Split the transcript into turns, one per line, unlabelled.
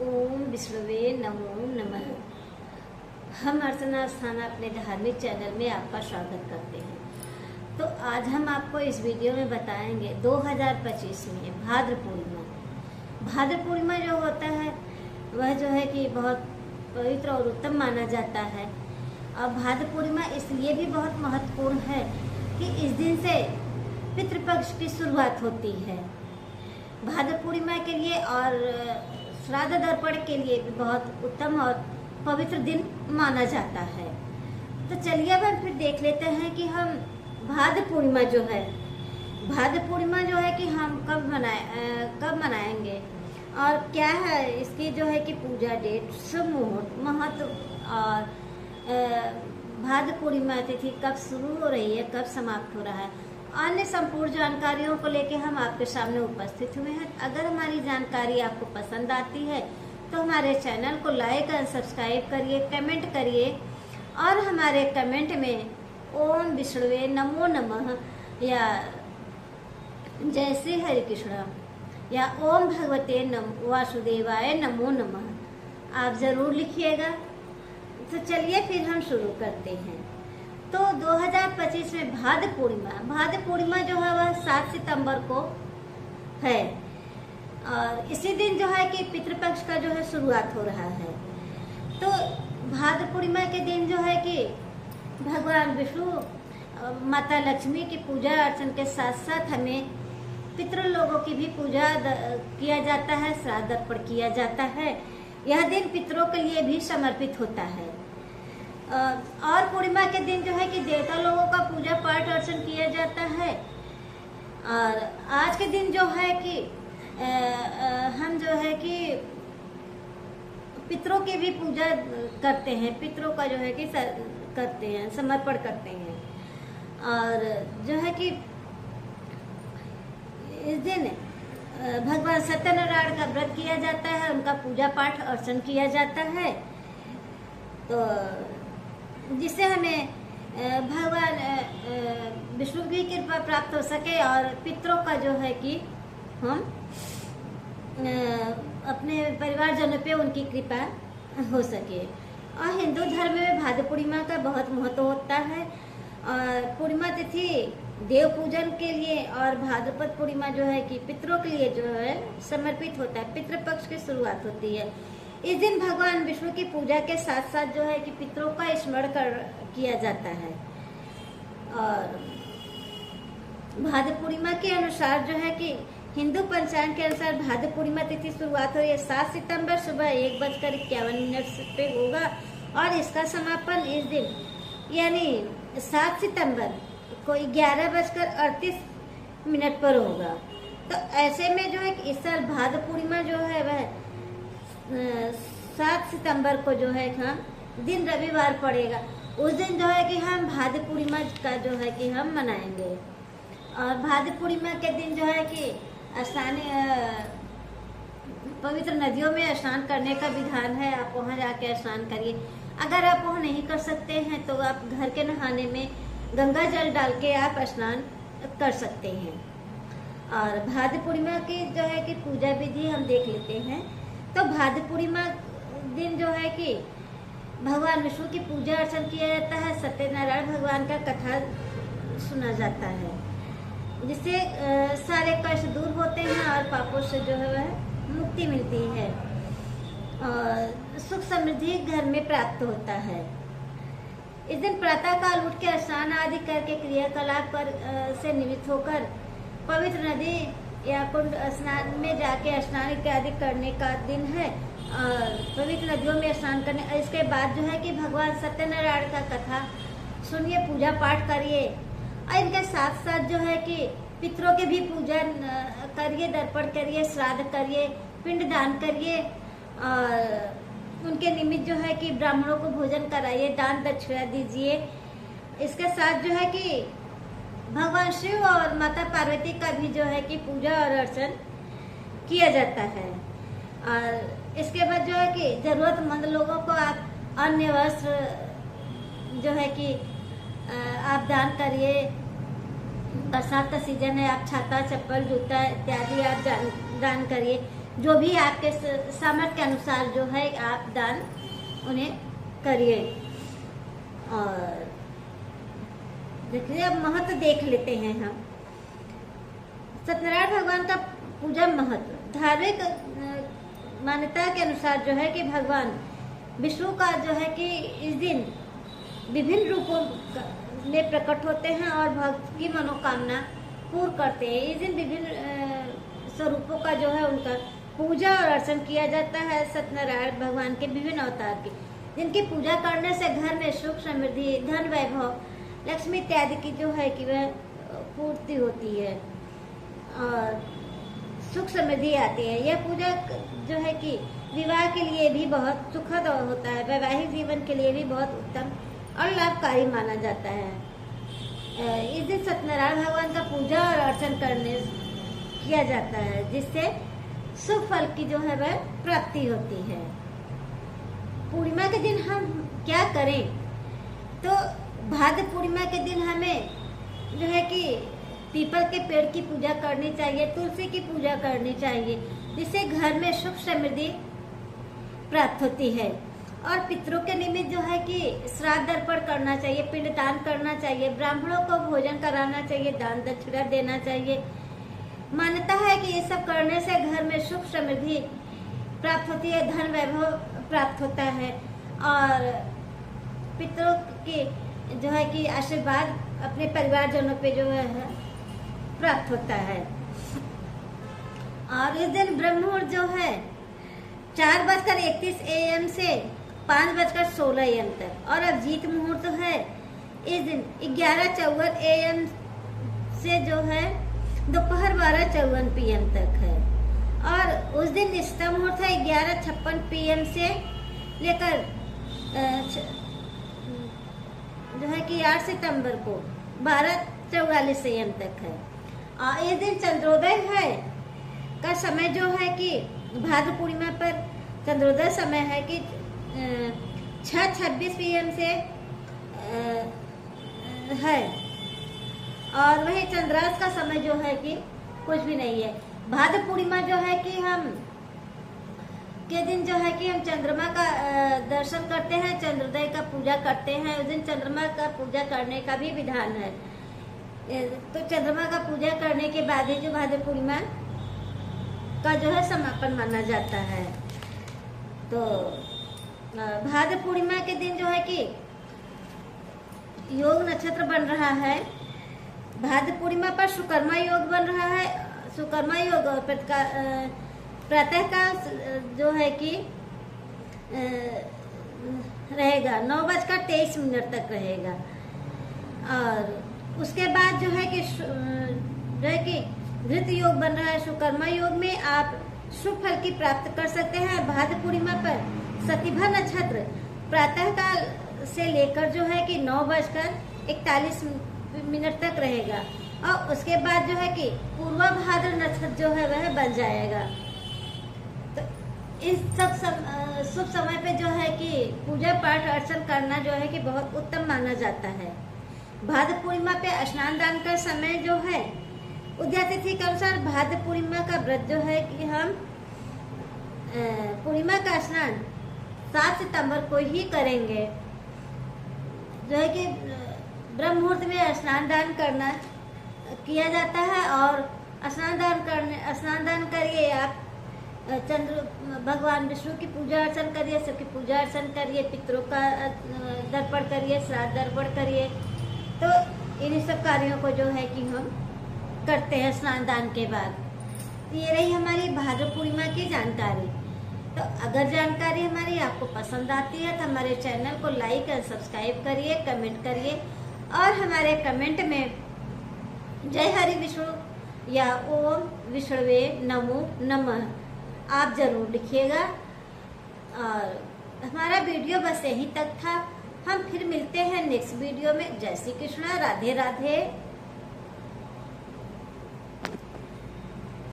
ओम विष्णुवे नमो नमः। हम अर्चना स्थान अपने धार्मिक चैनल में आपका स्वागत करते हैं। तो आज हम आपको इस वीडियो में बताएंगे 2025 में भाद्र पूर्णिमा। भाद्र पूर्णिमा जो होता है वह जो है कि बहुत पवित्र और उत्तम माना जाता है। और भाद्र पूर्णिमा इसलिए भी बहुत महत्वपूर्ण है कि इस दिन से पितृपक्ष की शुरुआत होती है। भाद्र पूर्णिमा के लिए और श्राद्ध दर्पण के लिए भी बहुत उत्तम और पवित्र दिन माना जाता है। तो चलिए अब हम फिर देख लेते हैं कि हम भाद्र पूर्णिमा जो है, भाद्र पूर्णिमा जो है कि हम कब मनाएंगे और क्या है इसकी जो है कि पूजा डेट, शुभ मुहूर्त, महत्व और भाद्र पूर्णिमा तिथि कब शुरू हो रही है, कब समाप्त हो रहा है, अन्य संपूर्ण जानकारियों को लेकर हम आपके सामने उपस्थित हुए हैं। अगर हमारी जानकारी आपको पसंद आती है तो हमारे चैनल को लाइक और सब्सक्राइब करिए, कमेंट करिए और हमारे कमेंट में ओम विष्णुवे नमो नमः या जय श्री हरि कृष्ण या ओम भगवते वासुदेवाय नमो नमः आप जरूर लिखिएगा। तो चलिए फिर हम शुरू करते हैं। तो 2025 में भाद्र पूर्णिमा जो है वह 7 सितंबर को है और इसी दिन जो है कि पितृपक्ष का जो है शुरुआत हो रहा है। तो भाद्र पूर्णिमा के दिन जो है कि भगवान विष्णु, माता लक्ष्मी की पूजा अर्चन के साथ साथ हमें पितृ लोगों की भी पूजा किया जाता है, श्राद्ध अर्पण किया जाता है। यह दिन पितरों के लिए भी समर्पित होता है। और पूर्णिमा के दिन जो है कि देवता लोगों का पूजा पाठ अर्चन किया जाता है। और आज के दिन जो है कि हम जो है कि पितरों की भी पूजा करते हैं, पितरों का जो है कि करते हैं, समर्पण करते हैं। और जो है कि इस दिन भगवान सत्यनारायण का व्रत किया जाता है, उनका पूजा पाठ अर्चन किया जाता है। तो जिससे हमें भगवान विष्णु की कृपा प्राप्त हो सके और पितरों का जो है कि हम अपने परिवारजनों पे उनकी कृपा हो सके। और हिंदू धर्म में भाद्र पूर्णिमा का बहुत महत्व होता है। और पूर्णिमा तिथि देव पूजन के लिए और भाद्रपद पूर्णिमा जो है कि पितरों के लिए जो है समर्पित होता है। पितृपक्ष की शुरुआत होती है। इस दिन भगवान विष्णु की पूजा के साथ साथ जो है कि पितरों का स्मरण किया जाता है। और भाद्र पूर्णिमा के अनुसार जो है कि हिंदू पंचांग के अनुसार भाद्र पूर्णिमा तिथि शुरुआत हो रही है 7 सितंबर सुबह 1:51 पे होगा और इसका समापन इस दिन यानी 7 सितंबर को 11:38 पर होगा। तो ऐसे में जो है कि इस साल भाद्र पूर्णिमा जो है वह 7 सितंबर को जो है हम दिन रविवार पड़ेगा। उस दिन जो है कि हम भाद्र पूर्णिमा का जो है कि हम मनाएंगे। और भाद्र पूर्णिमा के दिन जो है कि पवित्र नदियों में स्नान करने का विधान है। आप वहाँ जाके स्नान करिए। अगर आप वहाँ नहीं कर सकते हैं तो आप घर के नहाने में गंगा जल डाल के आप स्नान कर सकते हैं। और भाद्र पूर्णिमा की जो है कि पूजा विधि हम देख लेते हैं। तो भाद्र पूर्णिमा दिन जो है कि भगवान विष्णु की पूजा अर्चन किया जाता है। सत्यनारायण भगवान का कथा सुना जाता है, जिससे सारे कष्ट दूर होते हैं और पापों से जो है वह मुक्ति मिलती है और सुख समृद्धि घर में प्राप्त होता है। इस दिन प्रातः काल उठ के स्नान आदि करके क्रियाकलाप पर से निवृत्त होकर पवित्र नदी या कुंड स्नान में जाके स्नान इत्यादि करने का दिन है। और पवित्र नदियों में स्नान करने इसके बाद जो है कि भगवान सत्यनारायण का कथा सुनिए, पूजा पाठ करिए और इनके साथ साथ जो है कि पितरों के भी पूजन करिए, दर्पण करिए, श्राद्ध करिए, पिंड दान करिए और उनके निमित्त जो है कि ब्राह्मणों को भोजन कराइए, दान दक्षिणा दीजिए। इसके साथ जो है कि भगवान शिव और माता पार्वती का भी जो है कि पूजा और अर्चन किया जाता है। और इसके बाद जो है कि जरूरतमंद लोगों को आप अन्य वस्त्र जो है कि आप दान करिए। बरसात का सीजन है, आप छाता, चप्पल, जूता इत्यादि आप दान करिए। जो भी आपके सामर्थ्य के अनुसार जो है आप दान उन्हें करिए। और देखिए अब महत्व देख लेते हैं हम। सत्यनारायण भगवान का पूजा महत्व। धार्मिक मान्यता के अनुसार जो है कि भगवान विष्णु का जो है कि इस दिन विभिन्न रूपों में प्रकट होते हैं और भक्त की मनोकामना पूर्ण करते हैं। इस दिन विभिन्न स्वरूपों का जो है उनका पूजा और अर्चन किया जाता है। सत्यनारायण भगवान के विभिन्न अवतार की, जिनकी पूजा करने से घर में सुख समृद्धि, धन, वैभव, लक्ष्मी इत्यादि की जो है कि वह पूर्ति होती है और सुख समृद्धि आती है। यह पूजा जो है कि विवाह के लिए भी बहुत सुखद होता है, वैवाहिक जीवन के लिए भी बहुत उत्तम और लाभकारी माना जाता है। इस दिन सत्यनारायण भगवान का पूजा और अर्चन करने किया जाता है, जिससे शुभ फल की जो है वह प्राप्ति होती है। पूर्णिमा के दिन हम क्या करें? तो भाद्र पूर्णिमा के दिन हमें जो है कि पीपल के पेड़ की पूजा करनी चाहिए, तुलसी की पूजा करनी चाहिए, जिससे घर में सुख समृद्धि प्राप्त होती है। और पितरों के निमित्त जो है कि श्राद्ध अर्पण करना चाहिए, पिंडदान करना चाहिए, ब्राह्मणों को भोजन कराना चाहिए, दान दक्षिणा देना चाहिए। मान्यता है कि ये सब करने से घर में सुख समृद्धि प्राप्त होती है, धन वैभव प्राप्त होता है और पितरों की जो है कि आशीर्वाद अपने परिवारजनों पे जो है प्राप्त होता है। और इस दिन ब्रह्म मुहूर्त जो है 4:31 AM से 5:16 AM तक, और अभिजीत मुहूर्त है इस दिन 11:54 AM से जो है दोपहर 12:54 PM तक है। और उस दिन निष्ठा मुहूर्त है 11:56 PM से लेकर जो है कि 8 सितंबर को 12:44 AM तक है। और इस दिन चंद्रोदय है का समय जो है कि भाद्र पूर्णिमा पर चंद्रोदय समय है कि 6:26 PM से है। और वही चंद्रास का समय जो है कि कुछ भी नहीं है। भाद्र पूर्णिमा जो है कि हम के दिन जो है कि हम चंद्रमा का दर्शन करते हैं, चंद्रोदय का पूजा करते हैं। उस दिन चंद्रमा का पूजा करने का भी विधान है। तो चंद्रमा का पूजा करने के बाद ही जो भाद्र पूर्णिमा का जो है समापन माना जाता है। तो भाद्र पूर्णिमा के दिन जो है कि योग नक्षत्र बन रहा है। भाद्र पूर्णिमा पर सुकर्मा योग बन रहा है। सुकर्मा योग प्रातः का जो है कि रहेगा 9:23 तक रहेगा। और उसके बाद जो है कि घृत योग बन रहा है। सुकर्मा योग में आप शुभ फल की प्राप्त कर सकते हैं। भाद्र पूर्णिमा पर सतिभा नक्षत्र प्रातः काल से लेकर जो है कि 9:41 तक रहेगा। और उसके बाद जो है कि पूर्वा भाद्र नक्षत्र जो है वह बन जाएगा। तो इस सब शुभ समय पे जो है कि पूजा पाठ अर्चन करना जो है कि बहुत उत्तम माना जाता है। भाद्र पूर्णिमा पे स्नान दान का समय जो है उदयातिथि के अनुसार भाद्र पूर्णिमा का व्रत जो है कि हम पूर्णिमा का स्नान 7 सितंबर को ही करेंगे। जो है कि ब्रह्म मुहूर्त में स्नान दान करना किया जाता है। और स्नान दान करिए आप, चंद्र भगवान विष्णु की पूजा अर्चन करिए, सबकी पूजा अर्चन करिए, पितरों का दर्पण करिए, श्राद्ध दर्पण करिए। तो इन सब कार्यों को जो है कि हम करते हैं स्नान दान के बाद। ये रही हमारी भाद्र पूर्णिमा की जानकारी। तो अगर जानकारी हमारी आपको पसंद आती है तो हमारे चैनल को लाइक और सब्सक्राइब करिए, कमेंट करिए और हमारे कमेंट में जय हरि विष्णु या ओम विष्णवे नमो नमः आप जरूर लिखिएगा। और हमारा वीडियो बस यहीं तक था। हम फिर मिलते हैं नेक्स्ट वीडियो में। जय श्री कृष्णा, राधे राधे।